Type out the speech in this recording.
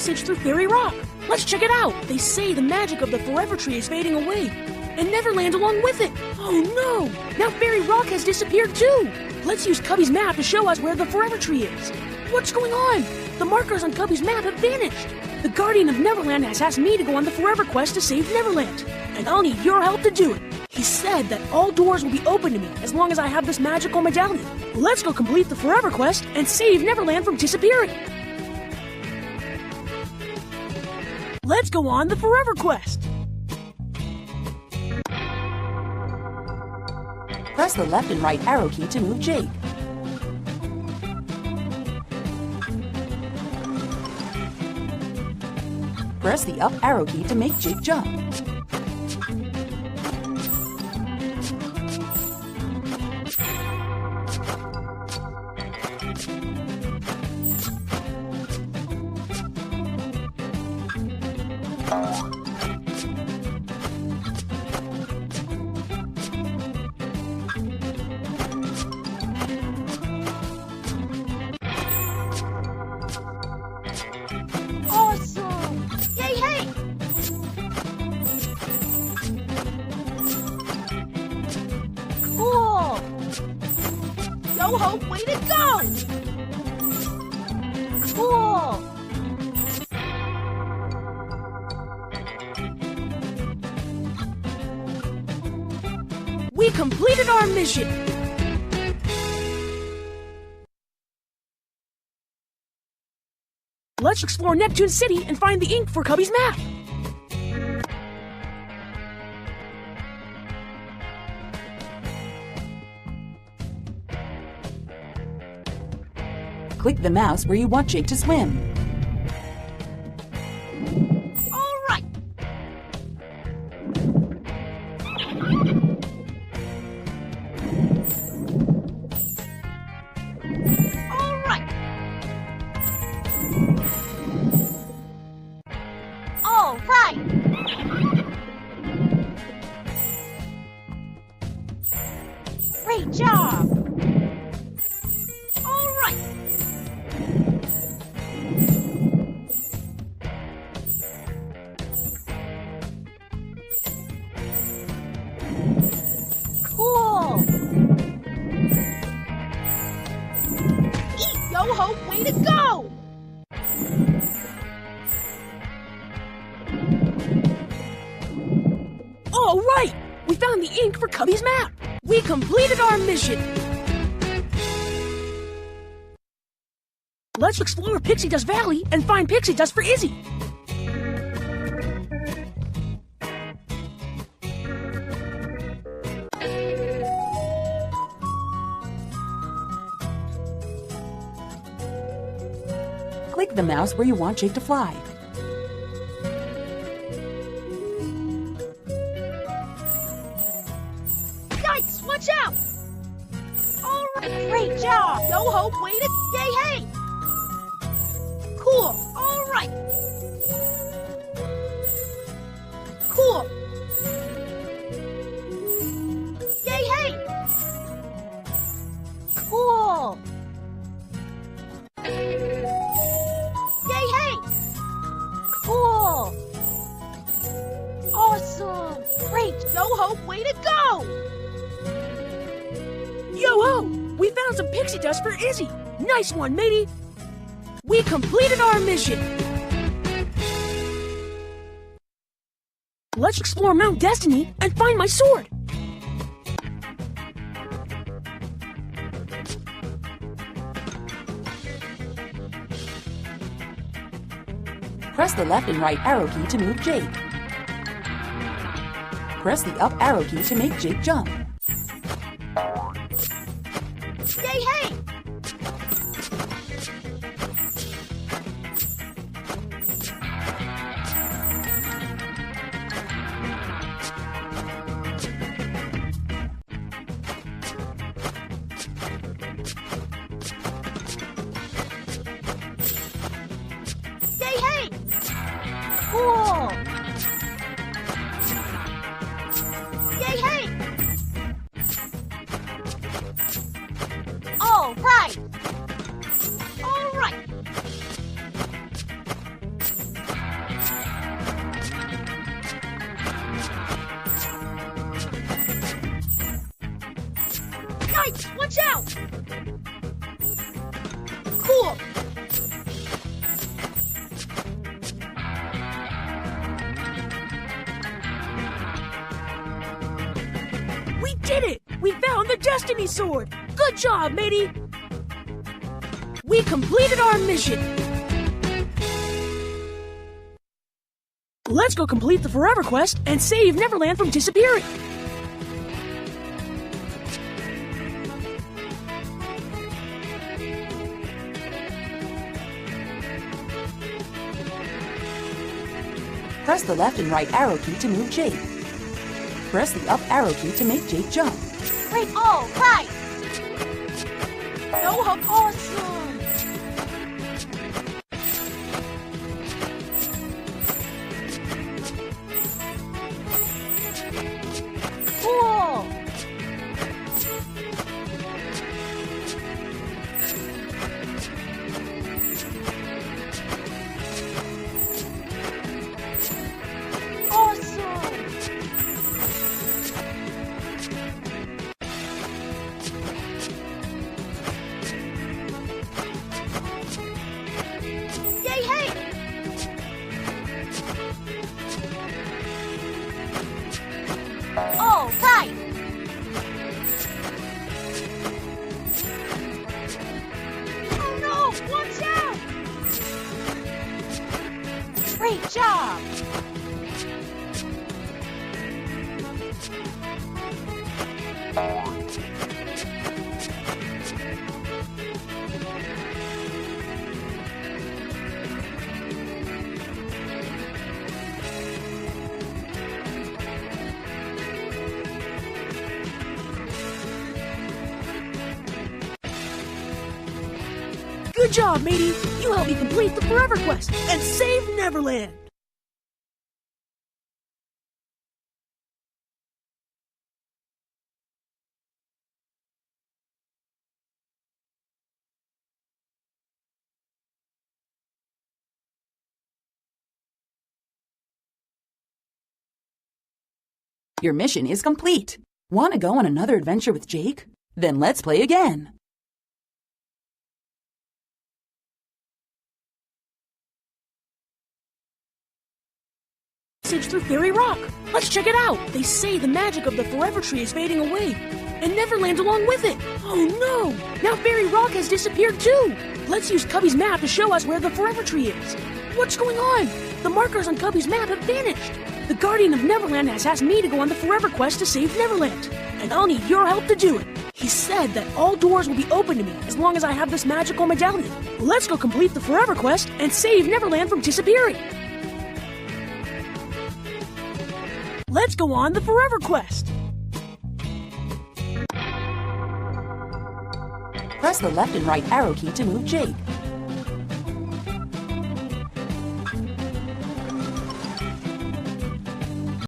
passage through Fairy Rock. Let's check it out. They say the magic of the Forever Tree is fading away, and Neverland along with it. Oh no! Now Fairy Rock has disappeared too. Let's use Cubby's map to show us where the Forever Tree is. What's going on? The markers on Cubby's map have vanished. The Guardian of Neverland has asked me to go on the Forever Quest to save Neverland, and I'll need your help to do it. He said that all doors will be open to me as long as I have this magical medallion. Let's go complete the Forever Quest and save Neverland from disappearing. Let's go on the Forever Quest. Press the left and right arrow key to move Jake. Press the up arrow key to make Jake jump. Awesome! Yay, hey! Cool! Yo-ho, way to go! Cool! We completed our mission! Let's explore Neptune City and find the ink for Cubby's map! Click the mouse where you want Jake to swim. All right! All right! All right! Great job! All right! Cool! Eat, yo-ho, way to go! All right! We found the ink for Cubby's map! We completed our mission! Let's explore Pixie Dust Valley and find Pixie Dust for Izzy! Click the mouse where you want Jake to fly. Yikes, watch out! All right, great job! Yo-ho, way to... Yay, hey! Cool, all right! Cool! Yay, hey! Cool! Yay, hey! Cool! Awesome! Great! Yo-ho, way to go! Yo-ho! We found some Pixie Dust for Izzy! Nice one, matey! We completed our mission! Let's explore Mount Destiny and find my sword! Press the left and right arrow key to move Jake. Press the up arrow key to make Jake jump. Yay, hey! Yay, hey! Cool! Yay, hey! All right! All right! destiny sword! Good job, matey! We completed our mission! Let's go complete the Forever Quest and save Neverland from disappearing! Press the left and right arrow key to move Jake. Press the up arrow key to make Jake jump. Great, all right! No hope, awesome! Cool! All right! Oh no! Watch out! Great job! Good job, matey! You helped me complete the Forever Quest and save Neverland! Your mission is complete. Want to go on another adventure with Jake? Then let's play again. Message through Fairy Rock. Let's check it out. They say the magic of the Forever Tree is fading away, and Neverland along with it. Oh no! Now Fairy Rock has disappeared too. Let's use Cubby's map to show us where the Forever Tree is. What's going on? The markers on Cubby's map have vanished. The Guardian of Neverland has asked me to go on the Forever Quest to save Neverland, and I'll need your help to do it. He said that all doors will be open to me as long as I have this magical medallion. Let's go complete the Forever Quest and save Neverland from disappearing. Let's go on the Forever Quest. Press the left and right arrow key to move Jake.